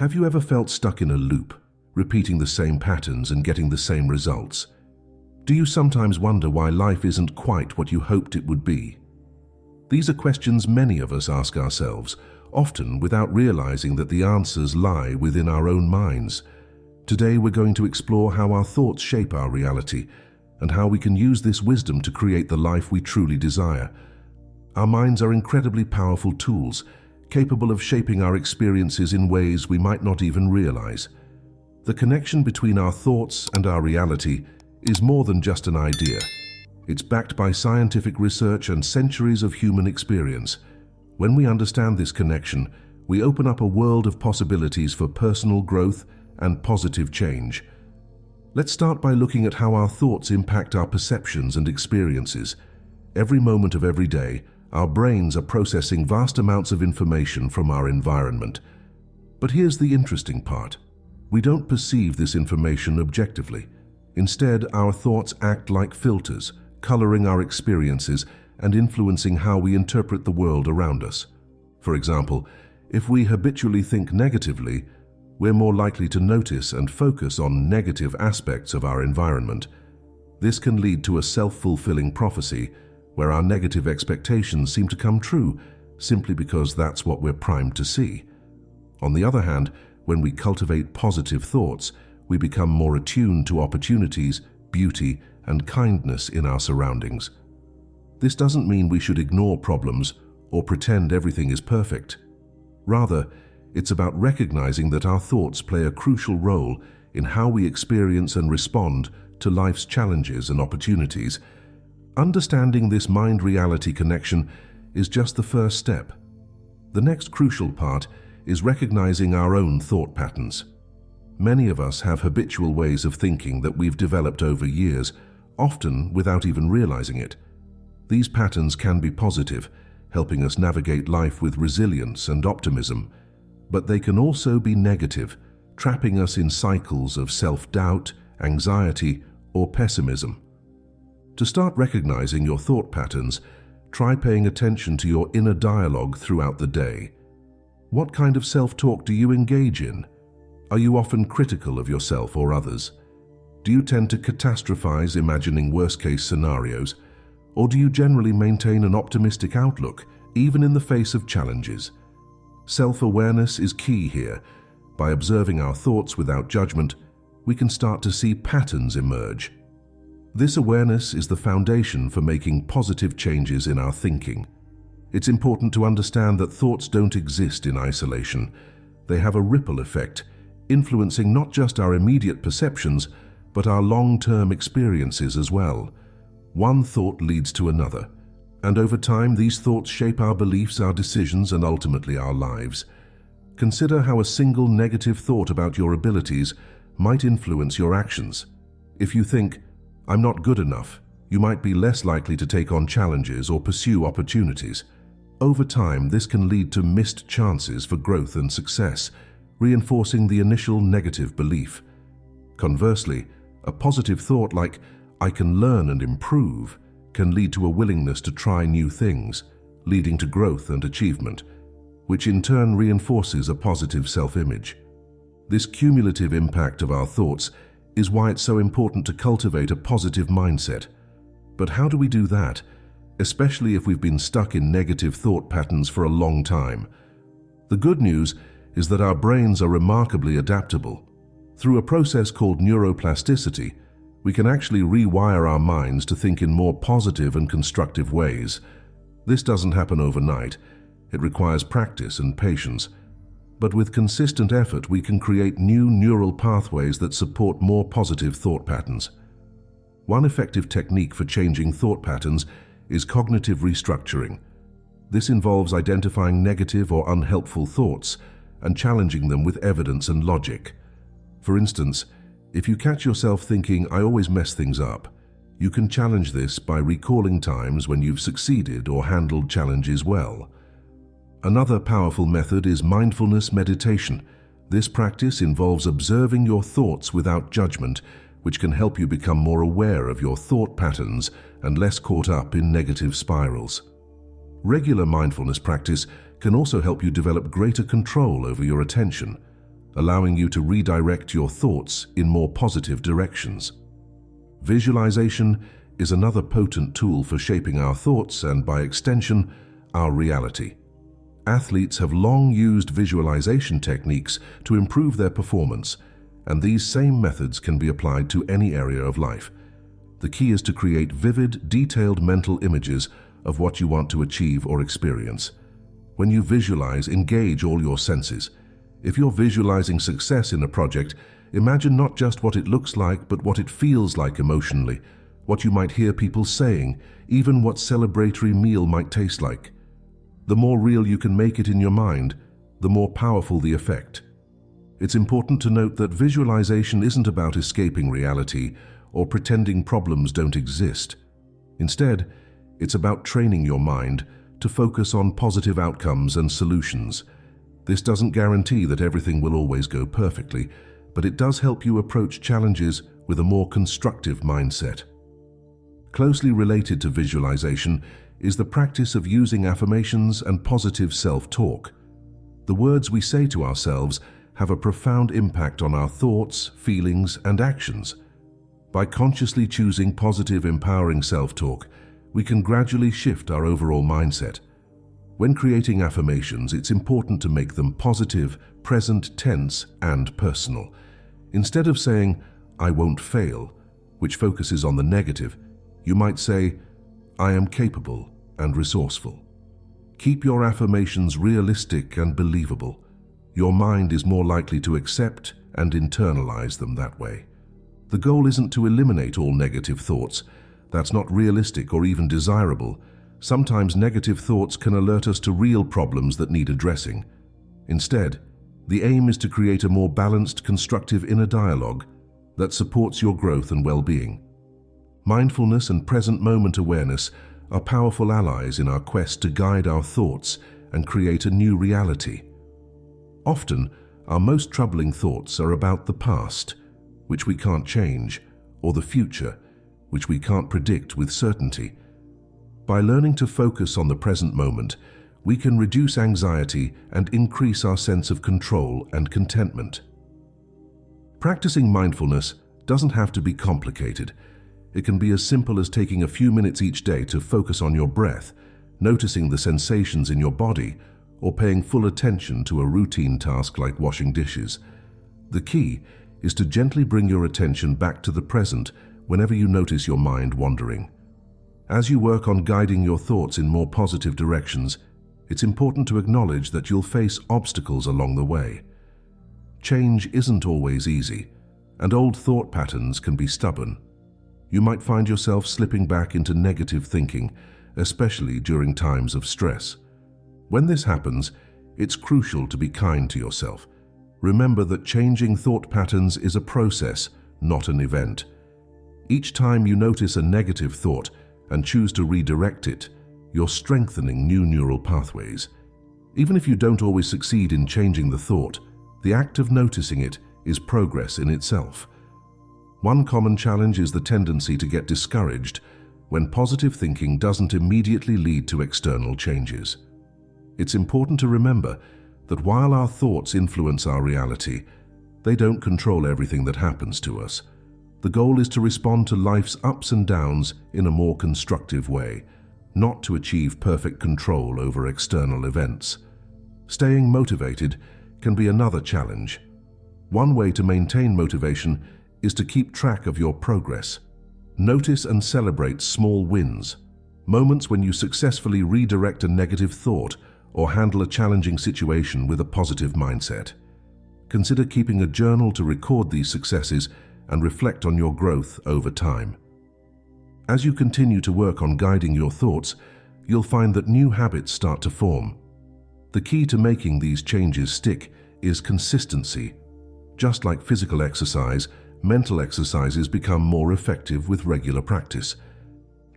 Have you ever felt stuck in a loop, repeating the same patterns and getting the same results? Do you sometimes wonder why life isn't quite what you hoped it would be? These are questions many of us ask ourselves, often without realizing that the answers lie within our own minds. Today we're going to explore how our thoughts shape our reality and how we can use this wisdom to create the life we truly desire. Our minds are incredibly powerful tools, capable of shaping our experiences in ways we might not even realize. The connection between our thoughts and our reality is more than just an idea. It's backed by scientific research and centuries of human experience. When we understand this connection, we open up a world of possibilities for personal growth and positive change. Let's start by looking at how our thoughts impact our perceptions and experiences. Every moment of every day, our brains are processing vast amounts of information from our environment. But here's the interesting part. We don't perceive this information objectively. Instead, our thoughts act like filters, coloring our experiences and influencing how we interpret the world around us. For example, if we habitually think negatively, we're more likely to notice and focus on negative aspects of our environment. This can lead to a self-fulfilling prophecy, where our negative expectations seem to come true simply because that's what we're primed to see. On the other hand, when we cultivate positive thoughts, we become more attuned to opportunities, beauty, and kindness in our surroundings. This doesn't mean we should ignore problems or pretend everything is perfect. Rather, it's about recognizing that our thoughts play a crucial role in how we experience and respond to life's challenges and opportunities. Understanding this mind-reality connection is just the first step. The next crucial part is recognizing our own thought patterns. Many of us have habitual ways of thinking that we've developed over years, often without even realizing it. These patterns can be positive, helping us navigate life with resilience and optimism, but they can also be negative, trapping us in cycles of self-doubt, anxiety, or pessimism. To start recognizing your thought patterns, try paying attention to your inner dialogue throughout the day. What kind of self-talk do you engage in? Are you often critical of yourself or others? Do you tend to catastrophize, imagining worst-case scenarios? Or do you generally maintain an optimistic outlook, even in the face of challenges? Self-awareness is key here. By observing our thoughts without judgment, we can start to see patterns emerge. This awareness is the foundation for making positive changes in our thinking. It's important to understand that thoughts don't exist in isolation. They have a ripple effect, influencing not just our immediate perceptions, but our long-term experiences as well. One thought leads to another, and over time these thoughts shape our beliefs, our decisions, and ultimately our lives. Consider how a single negative thought about your abilities might influence your actions. If you think, "I'm not good enough," you might be less likely to take on challenges or pursue opportunities. Over time, this can lead to missed chances for growth and success, reinforcing the initial negative belief. Conversely, a positive thought like, "I can learn and improve," can lead to a willingness to try new things, leading to growth and achievement, which in turn reinforces a positive self-image. This cumulative impact of our thoughts is why it's so important to cultivate a positive mindset. But how do we do that, especially if we've been stuck in negative thought patterns for a long time? The good news is that our brains are remarkably adaptable. Through a process called neuroplasticity, we can actually rewire our minds to think in more positive and constructive ways. This doesn't happen overnight. It requires practice and patience. But with consistent effort, we can create new neural pathways that support more positive thought patterns. One effective technique for changing thought patterns is cognitive restructuring. This involves identifying negative or unhelpful thoughts and challenging them with evidence and logic. For instance, if you catch yourself thinking, "I always mess things up," you can challenge this by recalling times when you've succeeded or handled challenges well. Another powerful method is mindfulness meditation. This practice involves observing your thoughts without judgment, which can help you become more aware of your thought patterns and less caught up in negative spirals. Regular mindfulness practice can also help you develop greater control over your attention. allowing you to redirect your thoughts in more positive directions. Visualization is another potent tool for shaping our thoughts and, by extension, our reality. Athletes have long used visualization techniques to improve their performance, and these same methods can be applied to any area of life. The key is to create vivid, detailed mental images of what you want to achieve or experience. When you visualize, engage all your senses. If you're visualizing success in a project, imagine not just what it looks like, but what it feels like emotionally, what you might hear people saying, even what celebratory meal might taste like. The more real you can make it in your mind, the more powerful the effect. It's important to note that visualization isn't about escaping reality or pretending problems don't exist. Instead, it's about training your mind to focus on positive outcomes and solutions. This doesn't guarantee that everything will always go perfectly, but it does help you approach challenges with a more constructive mindset. Closely related to visualization is the practice of using affirmations and positive self-talk. The words we say to ourselves have a profound impact on our thoughts, feelings, and actions. By consciously choosing positive, empowering self-talk, we can gradually shift our overall mindset. When creating affirmations, it's important to make them positive, present tense, and personal. Instead of saying, "I won't fail," which focuses on the negative, you might say, "I am capable and resourceful." Keep your affirmations realistic and believable. Your mind is more likely to accept and internalize them that way. The goal isn't to eliminate all negative thoughts. That's not realistic or even desirable. Sometimes negative thoughts can alert us to real problems that need addressing. Instead, the aim is to create a more balanced, constructive inner dialogue that supports your growth and well-being. Mindfulness and present moment awareness are powerful allies in our quest to guide our thoughts and create a new reality. Often, our most troubling thoughts are about the past, which we can't change, or the future, which we can't predict with certainty. By learning to focus on the present moment, we can reduce anxiety and increase our sense of control and contentment. Practicing mindfulness doesn't have to be complicated. It can be as simple as taking a few minutes each day to focus on your breath, noticing the sensations in your body, or paying full attention to a routine task like washing dishes. The key is to gently bring your attention back to the present whenever you notice your mind wandering. As you work on guiding your thoughts in more positive directions, it's important to acknowledge that you'll face obstacles along the way. Change isn't always easy, and old thought patterns can be stubborn. You might find yourself slipping back into negative thinking, especially during times of stress. When this happens, it's crucial to be kind to yourself. Remember that changing thought patterns is a process, not an event. Each time you notice a negative thought and choose to redirect it, you're strengthening new neural pathways. Even if you don't always succeed in changing the thought, the act of noticing it is progress in itself. One common challenge is the tendency to get discouraged when positive thinking doesn't immediately lead to external changes. It's important to remember that while our thoughts influence our reality, they don't control everything that happens to us. The goal is to respond to life's ups and downs in a more constructive way, not to achieve perfect control over external events. Staying motivated can be another challenge. One way to maintain motivation is to keep track of your progress. Notice and celebrate small wins, moments when you successfully redirect a negative thought or handle a challenging situation with a positive mindset. Consider keeping a journal to record these successes and reflect on your growth over time. As you continue to work on guiding your thoughts, you'll find that new habits start to form. The key to making these changes stick is consistency. Just like physical exercise, mental exercises become more effective with regular practice.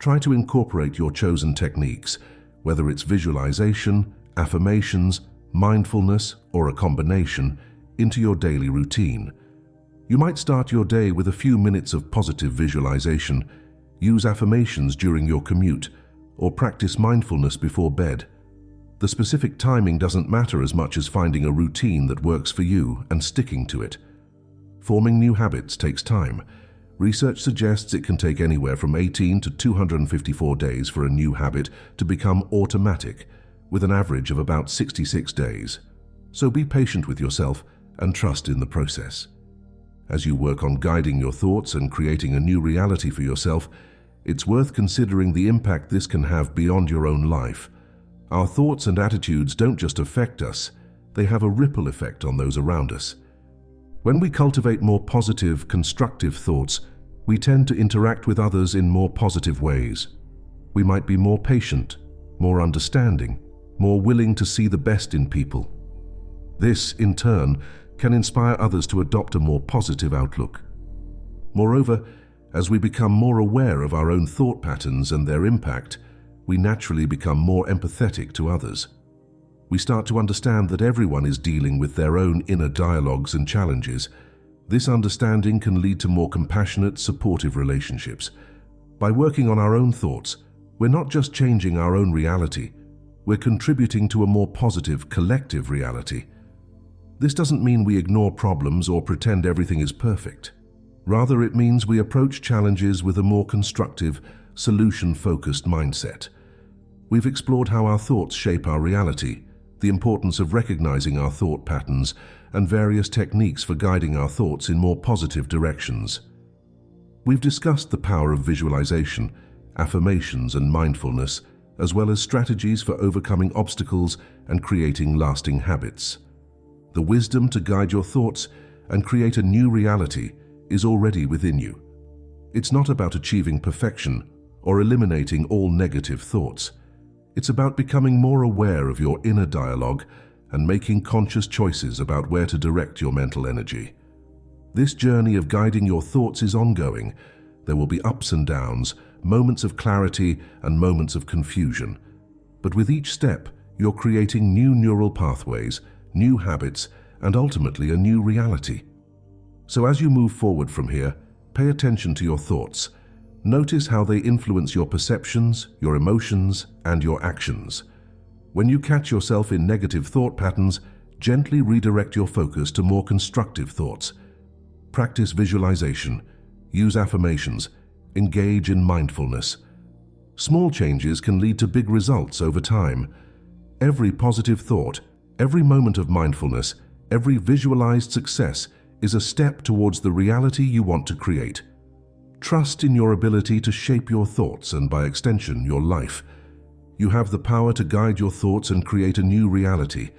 Try to incorporate your chosen techniques, whether it's visualization, affirmations, mindfulness, or a combination, into your daily routine. You might start your day with a few minutes of positive visualization, use affirmations during your commute, or practice mindfulness before bed. The specific timing doesn't matter as much as finding a routine that works for you and sticking to it. Forming new habits takes time. Research suggests it can take anywhere from 18 to 254 days for a new habit to become automatic, with an average of about 66 days. So be patient with yourself and trust in the process. As you work on guiding your thoughts and creating a new reality for yourself, it's worth considering the impact this can have beyond your own life. Our thoughts and attitudes don't just affect us, they have a ripple effect on those around us. When we cultivate more positive, constructive thoughts, we tend to interact with others in more positive ways. We might be more patient, more understanding, more willing to see the best in people. This, in turn, can inspire others to adopt a more positive outlook. Moreover, as we become more aware of our own thought patterns and their impact, we naturally become more empathetic to others. We start to understand that everyone is dealing with their own inner dialogues and challenges. This understanding can lead to more compassionate, supportive relationships. By working on our own thoughts, we're not just changing our own reality, we're contributing to a more positive, collective reality. This doesn't mean we ignore problems or pretend everything is perfect. Rather, it means we approach challenges with a more constructive, solution-focused mindset. We've explored how our thoughts shape our reality, the importance of recognizing our thought patterns, and various techniques for guiding our thoughts in more positive directions. We've discussed the power of visualization, affirmations, and mindfulness, as well as strategies for overcoming obstacles and creating lasting habits. The wisdom to guide your thoughts and create a new reality is already within you. It's not about achieving perfection or eliminating all negative thoughts. It's about becoming more aware of your inner dialogue and making conscious choices about where to direct your mental energy. This journey of guiding your thoughts is ongoing. There will be ups and downs, moments of clarity and moments of confusion. But with each step, you're creating new neural pathways, new habits, and ultimately a new reality. So as you move forward from here, pay attention to your thoughts. Notice how they influence your perceptions, your emotions, and your actions. When you catch yourself in negative thought patterns, gently redirect your focus to more constructive thoughts. Practice visualization, use affirmations, engage in mindfulness. Small changes can lead to big results over time. Every positive thought, every moment of mindfulness, every visualized success is a step towards the reality you want to create. Trust in your ability to shape your thoughts and, by extension, your life. You have the power to guide your thoughts and create a new reality.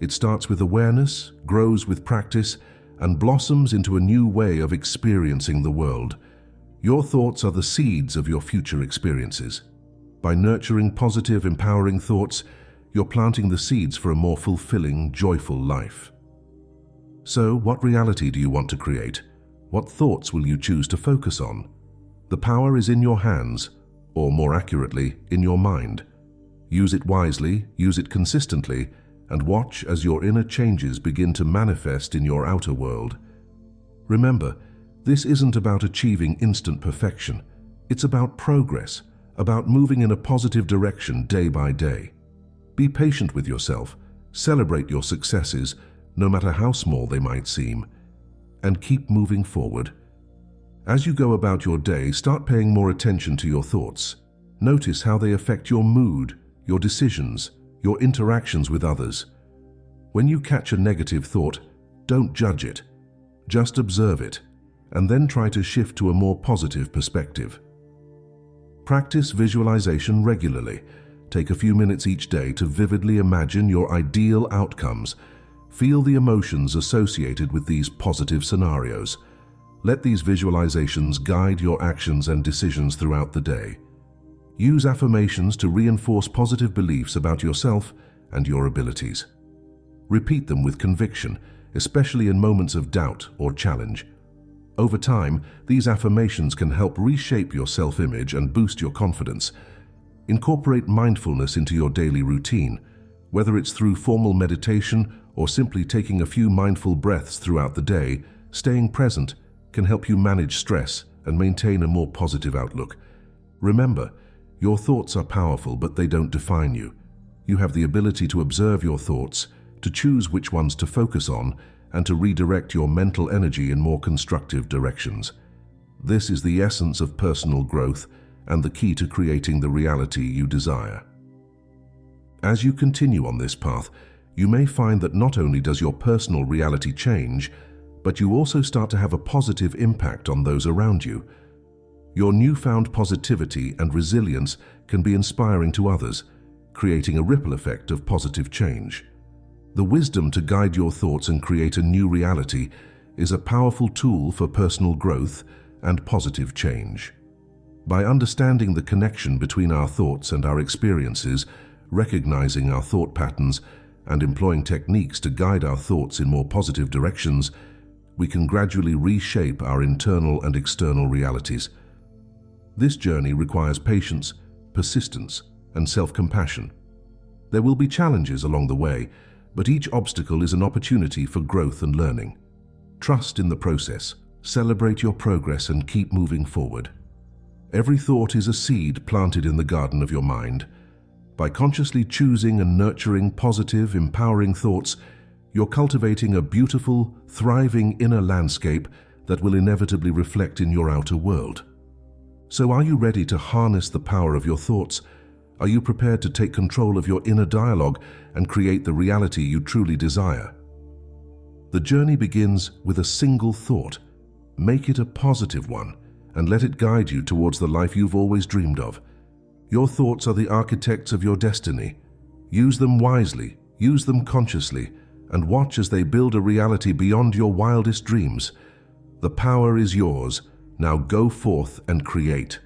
It starts with awareness, grows with practice, and blossoms into a new way of experiencing the world. Your thoughts are the seeds of your future experiences. By nurturing positive, empowering thoughts, you're planting the seeds for a more fulfilling, joyful life. So, what reality do you want to create? What thoughts will you choose to focus on? The power is in your hands, or more accurately, in your mind. Use it wisely, use it consistently, and watch as your inner changes begin to manifest in your outer world. Remember, this isn't about achieving instant perfection. It's about progress, about moving in a positive direction day by day. Be patient with yourself, celebrate your successes, no matter how small they might seem, and keep moving forward. As you go about your day, start paying more attention to your thoughts. Notice how they affect your mood, your decisions, your interactions with others. When you catch a negative thought, don't judge it. Just observe it, and then try to shift to a more positive perspective. Practice visualization regularly. Take a few minutes each day to vividly imagine your ideal outcomes. Feel the emotions associated with these positive scenarios. Let these visualizations guide your actions and decisions throughout the day. Use affirmations to reinforce positive beliefs about yourself and your abilities. Repeat them with conviction, especially in moments of doubt or challenge. Over time, these affirmations can help reshape your self-image and boost your confidence. Incorporate mindfulness into your daily routine, whether it's through formal meditation or simply taking a few mindful breaths throughout the day. Staying present can help you manage stress and maintain a more positive outlook. Remember, your thoughts are powerful, but they don't define you. You have the ability to observe your thoughts, to choose which ones to focus on, and to redirect your mental energy in more constructive directions. This is the essence of personal growth and the key to creating the reality you desire. As you continue on this path, you may find that not only does your personal reality change, but you also start to have a positive impact on those around you. Your newfound positivity and resilience can be inspiring to others, creating a ripple effect of positive change. The wisdom to guide your thoughts and create a new reality is a powerful tool for personal growth and positive change. By understanding the connection between our thoughts and our experiences, recognizing our thought patterns, and employing techniques to guide our thoughts in more positive directions, we can gradually reshape our internal and external realities. This journey requires patience, persistence, and self-compassion. There will be challenges along the way, but each obstacle is an opportunity for growth and learning. Trust in the process, celebrate your progress, and keep moving forward. Every thought is a seed planted in the garden of your mind. By consciously choosing and nurturing positive, empowering thoughts, you're cultivating a beautiful, thriving inner landscape that will inevitably reflect in your outer world. So are you ready to harness the power of your thoughts? Are you prepared to take control of your inner dialogue and create the reality you truly desire? The journey begins with a single thought. Make it a positive one and let it guide you towards the life you've always dreamed of. Your thoughts are the architects of your destiny. Use them wisely, use them consciously, and watch as they build a reality beyond your wildest dreams. The power is yours. Now go forth and create.